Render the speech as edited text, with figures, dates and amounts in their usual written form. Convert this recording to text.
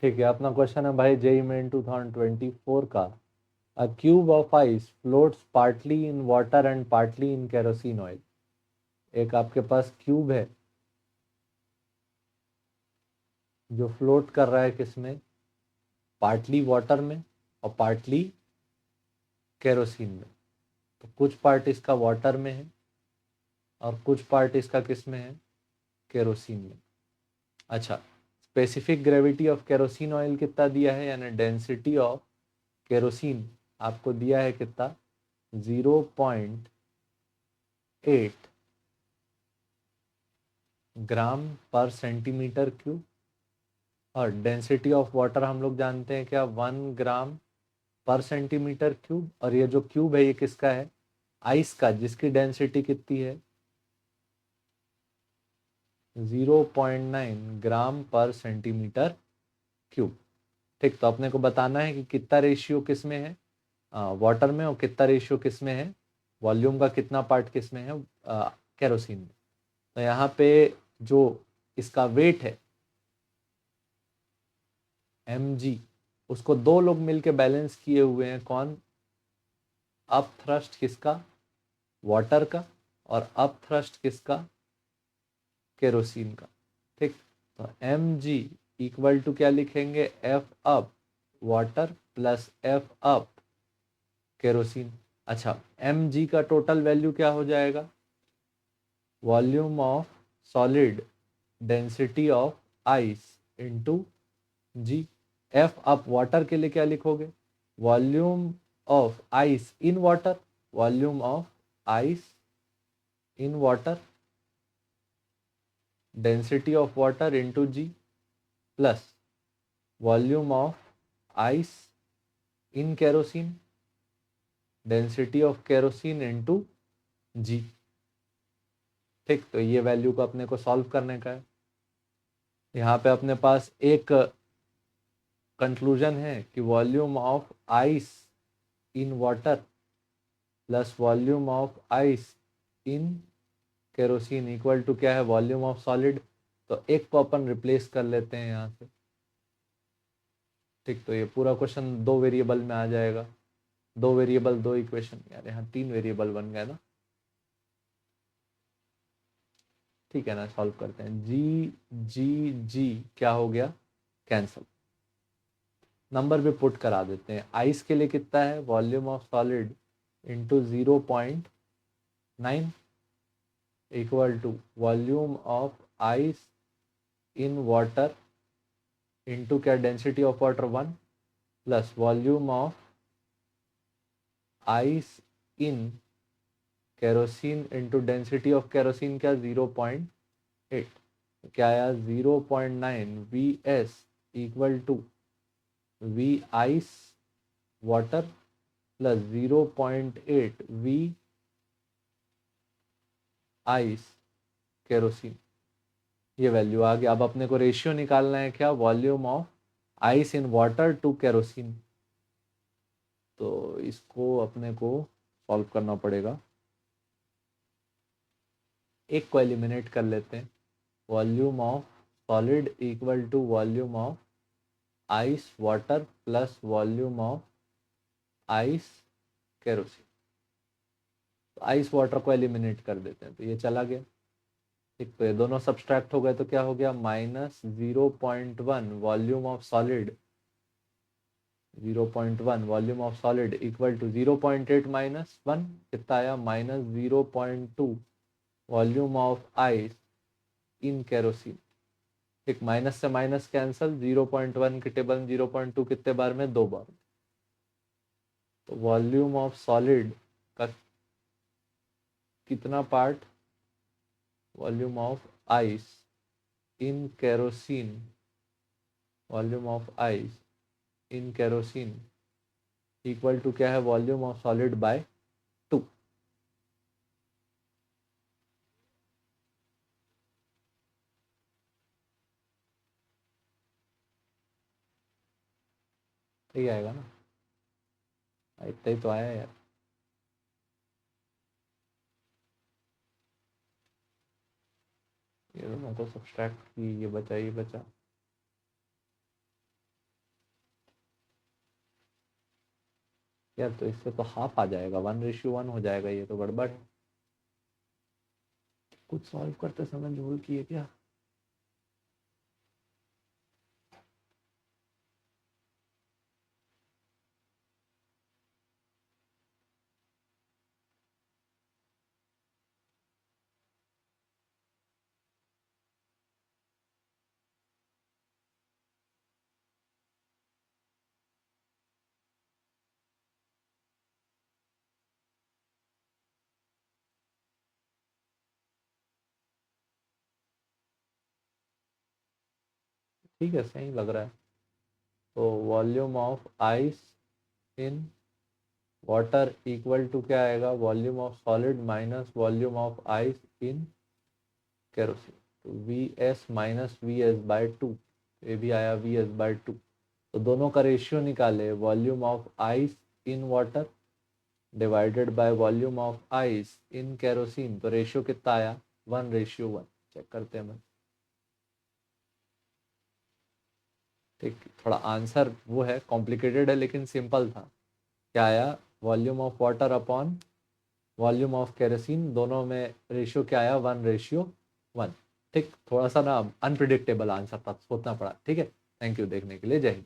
ठीक है, अपना क्वेश्चन है भाई जेई मेन 2024 का। अ cube of ice floats partly in water and partly in kerosene oil. एक आपके पास क्यूब है जो फ्लोट कर रहा है किसमें, पार्टली वाटर में और पार्टली केरोसिन में। तो कुछ पार्ट इसका वाटर में है और कुछ पार्ट इसका किस में है, केरोसिन में। अच्छा, specific gravity of kerosene oil कितना दिया है, यानी डेंसिटी ऑफ केरोसिन आपको दिया है कितना, 0.8 ग्राम पर सेंटीमीटर क्यूब। और डेंसिटी ऑफ वाटर हम लोग जानते हैं क्या, 1 ग्राम पर सेंटीमीटर क्यूब। और ये जो क्यूब है ये किसका है, आइस का, जिसकी डेंसिटी कितनी है, 0.9 ग्राम पर सेंटीमीटर क्यूब। ठीक, तो अपने को बताना है कि कितना रेशियो किस में है, वाटर में, और कितना रेशियो किस में है, वॉल्यूम का कितना पार्ट किस में है, केरोसिन में। तो यहाँ पे जो इसका वेट है mg, उसको दो लोग मिलके बैलेंस किए हुए हैं। कौन, अप थ्रस्ट किसका, वाटर का, और अप थ्रस्ट किसका, केरोसिन का। ठीक, तो mg इक्वल टू क्या लिखेंगे, F up water plus F up kerosene. अच्छा, mg का टोटल वैल्यू क्या हो जाएगा, volume of solid density of ice into G. F up water के लिए क्या लिखोगे, volume of ice in water, volume of ice in water density of water into G, plus volume of ice in kerosene density of kerosene into G. ठीक, तो ये value को अपने को सॉल्व करने का है। यहाँ पे अपने पास एक कंक्लूजन है कि volume of ice in water plus volume of ice in kerosene equal to क्या है, वॉल्यूम ऑफ सॉलिड। तो एक को अपन रिप्लेस कर लेते हैं यहाँ से। ठीक, तो ये पूरा क्वेश्चन दो वेरिएबल में आ जाएगा। दो वेरिएबल दो इक्वेशन, यार यहाँ तीन वेरिएबल बन गया ना। ठीक है ना, सॉल्व करते हैं। जी जी जी क्या हो गया, कैंसल। नंबर पे पुट करा देते हैं। आइस के लिए कितना है, volume of solid into 0.9 equal to volume of ice in water into क्या, density of water 1 plus volume of ice in kerosene into density of kerosene क्या, 0.8। क्या आया, 0.9 V S equal to V ice water plus 0.8 V ice kerosene. ये value आ गया। अब अपने को रेशियो निकालना है क्या, volume of ice in water to kerosene. तो इसको अपने को सॉल्व करना पड़ेगा। एक को एलिमिनेट कर लेते हैं, volume of solid equal to volume of ice water plus volume of ice kerosene. तो आइस वाटर को एलिमिनेट कर देते हैं, तो ये चला गया। ठीक, तो ये दोनों सब्सट्रैक्ट हो गए, तो क्या हो गया, -0.1 volume of solid, 0.1 volume of solid equal to 0.8 minus 1 कितना आया, -0.2 volume of ice in kerosene. एक माइनस से माइनस कैंसल, 0.1 के टेबल में 0.2 कितने बार में, दो बार। तो वॉल्यूम ऑफ सॉलिड का कितना part, volume of ice in kerosene, volume of ice in kerosene equal to क्या है, वॉल्यूम ऑफ सॉलिड बाय 2। सही आएगा ना, इतना ही तो आया यार। ये दोनों को सब्सट्रैक्ट की, ये बचा ये बचा। यार तो इससे तो हाफ आ जाएगा, 1:1 हो जाएगा, ये तो गड़बड़ है। कुछ सॉल्व करते समय भूल किए क्या? ठीक है, सही लग रहा है। तो volume of ice in water equal to क्या आएगा, volume of solid minus volume of ice in kerosene. तो V S minus V S by 2, ये भी आया वी एस बाय 2। तो दोनों का रेशियो निकाले, volume of ice in water divided by volume of ice in kerosene. तो ratio कितना आया, 1:1। चेक करते हैं। ठीक, थोड़ा आंसर वो है, कॉम्प्लिकेटेड है लेकिन सिंपल था। क्या आया, volume of water upon volume of kerosene, दोनों में रेशियो क्या आया, 1:1। ठीक, थोड़ा सा ना अनप्रिडिक्टेबल आंसर था, सोचना पड़ा। ठीक है, थैंक यू देखने के लिए, जय हिंद।